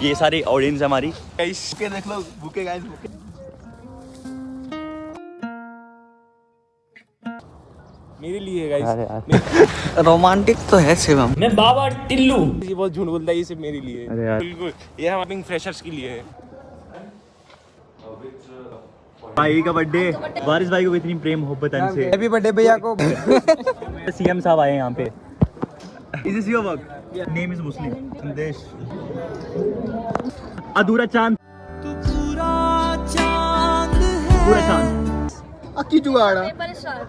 ये सारी ऑडियंस है हमारी। के देख लो भूखे गाइस भूखे। मेरे लिए गाइस रोमांटिक तो है शिवम। मैं बाबा टिल्लू। ये बहुत झूठ बोलता है, ये सिर्फ मेरे लिए। अरे यार बिल्कुल ये हमारे फ्रेशर्स के लिए है। भाई का बर्थडे, वारिस भाई को इतनी प्रेम मोहब्बत से। हैप्पी बर्थडे भैया को। सीएम साहब आए हैं यहाँ पे। Is this your work? Name is Muslim. संदेश। अधूरा चांद। पूरा चांद। अक्की जुगाड़ा। Paper star.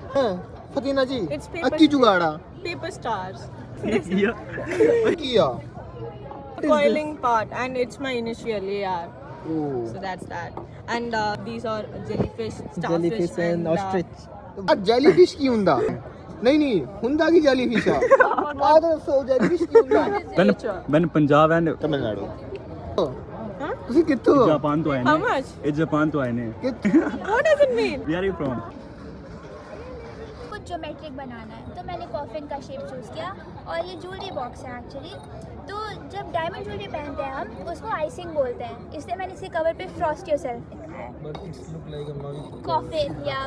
Fatina ji It's paper अक्की जुगाड़ा पेपर stars. किया Coiling part and it's my initial AR. So that's that. And these are jellyfish, starfish and jellyfish की हुंदा नहीं हुंदा की जेलीफिश आ सो जेलीफिश की हुंदा मैंने पंजाब एंड तमिलनाडु ਤੁਸੀਂ ਕਿੱਥੋਂ जापान तो आए How ने। much? ये जापान तो आए ने। What does it mean? Where are you from? कुछ ज्योमेट्रिक बनाना है तो मैंने कॉफिन का शेप चूज़ किया और ये ज्वेलरी बॉक्स है एक्चुअली। तो जब डायमंड ज्वेलरी पहनते हैं हम उसको आइसिंग बोलते हैं, इसलिए मैंने इसके कवर पे फ्रॉस्ट योरसेल्फ लिखा है। कॉफिन या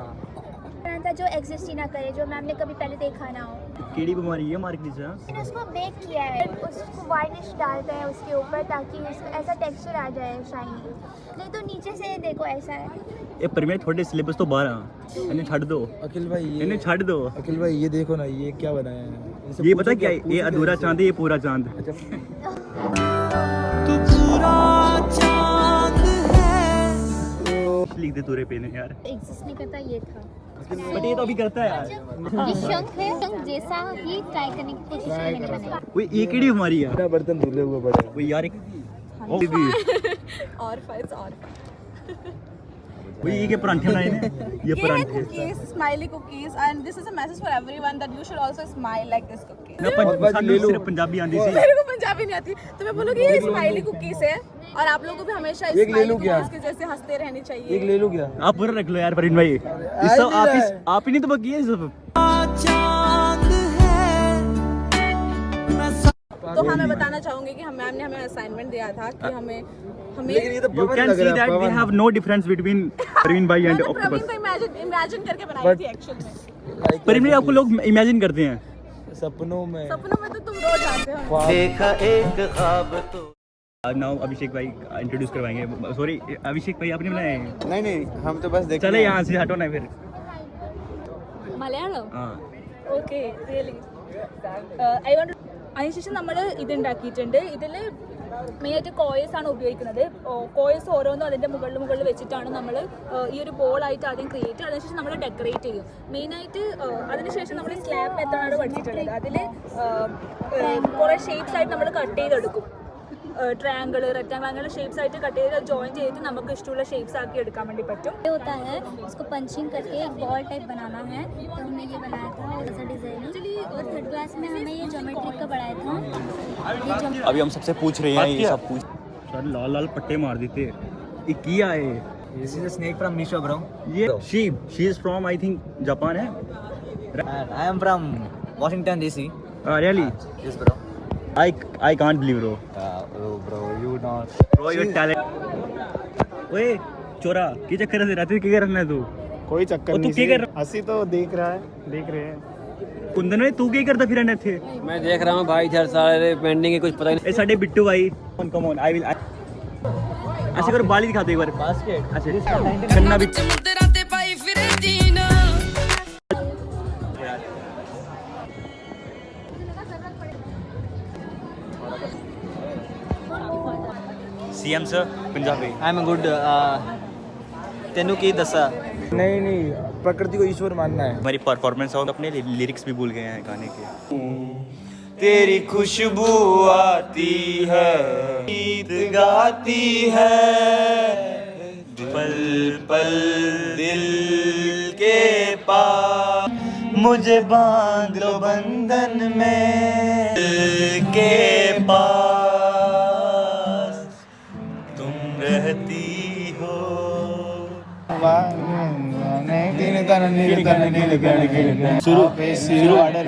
था जो एग्जिस्ट ही ना करे, जो मैम ने कभी पहले देखा ना हो। कीड़ी बीमारी है मार्केट से। मैंने उसको बेक किया है, उसको वार्निश डालते हैं उसके ऊपर ताकि ऐसा टेक्सचर आ जाए शाइनी। नहीं तो नीचे से देखो ऐसा है। ये पर थोड़े सिलेबस तो बाहर आ इन्हें छाड़ दो। अखिल भाई इन्हें छाड़ दो। अखिल भाई ये देखो ना, ये क्या बनाया है। ये पता क्या है? ये अधूरा चांद है, ये पूरा चांद। लिख दे तूरे पे ने यार। एग्जिस्ट नहीं करता ये था, बट ये तो अभी करता है यार। ये शंख है, शंख जैसा ही ट्राई करने की कोशिश की मैंने बनाया। वो ये कीड़ी बीमारी है। बर्तन धुले हुए पड़े। वो यार एक और files और वो ये के परांठे बनाए ने। ये परांठे। cookies, smiley cookies, and this is a message for everyone that you should also smile like this cookie. ना पंजाबी सिर्फ पंजाबी आंदी सी। मेरे को पंजाबी नहीं आती तो मैं बोलूँगी ये स्माइली कुकीज है और आप लोगों को भी हमेशा एक ले लूं क्या? इसके जैसे हंसते रहनी चाहिए। एक ले लूं क्या? आप पूरा रख लो यार परवीन भाई। इस सब आप ही नहीं तो बाकी है सब। तो हाँ, मैं बताना चाहूँगी कि हम मैम ने हमें असाइनमेंट दिया था कि हमें लेकिन ये तो You can see that we have no difference between Parveen भाई एंड प्रवीण ऑक्टोपस। को इमेजिन करके बनाई थी एक्चुअल में। परवीन भाई आपको लोग इमेजिन करते हैं। सपनों में तो तुम रोज आते हो। देखा एक ख्वाब तो। नाउ अभिषेक भाई इंट्रोड्यूस करवाएंगे। सॉरी अभिषेक भाई आपने बनाए हैं? नहीं हम तो बस देख चले यहाँ से हटो ना फिर। മലയാളം हाँ ഓക്കെ റിയലി ഐ വാണ്ട് അതിനുശേഷം നമ്മൾ ഇതുണ്ടാക്കിയിട്ടുണ്ട്. ഇതിൽ മെയിനായിട്ട് കോയൽസ് ആണ് ഉപയോഗിക്കുന്നത്. കോയൽസ് ഓരോന്നും അതിൻ്റെ മുകളിൽ വെച്ചിട്ടാണ് നമ്മൾ ഈ ഒരു ബോളായിട്ട് ആദ്യം ക്രിയേറ്റ്, അതിനുശേഷം നമ്മൾ ഡെക്കറേറ്റ് ചെയ്യും. മെയിനായിട്ട് അതിനുശേഷം നമ്മൾ സ്ലാബ് മെത്തേഡാണ് പഠിച്ചിട്ടുള്ളത്. അതിൽ കുറേ ഷേപ്സ് ആയിട്ട് നമ്മൾ കട്ട് ചെയ്തെടുക്കും. ट्रायंगल रेक्टेंगल അങ്ങനെ ഷേപ്സ് ആയിട്ട് കട്ട് ചെയ്ത് ജോയിൻ ചെയ്തിട്ട് നമുക്ക് ഇഷ്ടമുള്ള ഷേപ്സ് ആക്കി എടുക്കാൻ വേണ്ടി പറ്റും. ये होता है इसको पंचिंग करके एक बॉल टाइप बनाना है, तो हमने ये बनाया था और ऐसा डिजाइन है। और थर्ड क्लास में हमें ये ज्योमेट्रिक का बनाया था। अभी हम सबसे पूछ रहे हैं ये सब पूछ। सर लाल लाल पट्टे मार देते। ये किया है। This is a snake from Misho bro. ये she is from I think Japan है। I am from Washington DC. Really? Yes bro. I can't believe bro. Bro you not. Bro your talent. ओए चोरा की चक्कर से रहते क्या करना है तू? कोई चक्कर और तू नहीं। क्या कर हंसी तो देख रहे हैं। कुंदन में तू क्या करता फिर रहने थे? मैं देख रहा हूँ भाई इधर सारे पेंडिंग है, कुछ पता नहीं। ए साडे बिट्टू भाई कम ऑन आई विल ऐसे करो बाली दिखा दो एक बार। बास्केट अच्छा गन्ना भी CM sir Punjabi. I am good. तेनू की दसा नहीं प्रकृति को ईश्वर मानना है। हमारी परफॉर्मेंस और अपने लिरिक्स भी भूल गए हैं गाने के। तेरी खुशबू आती है, गीत गाती है, पल पल दिल के पास मुझे बांध लो बंधन में, दिल के पास तुम रहती हो। शुरू आधा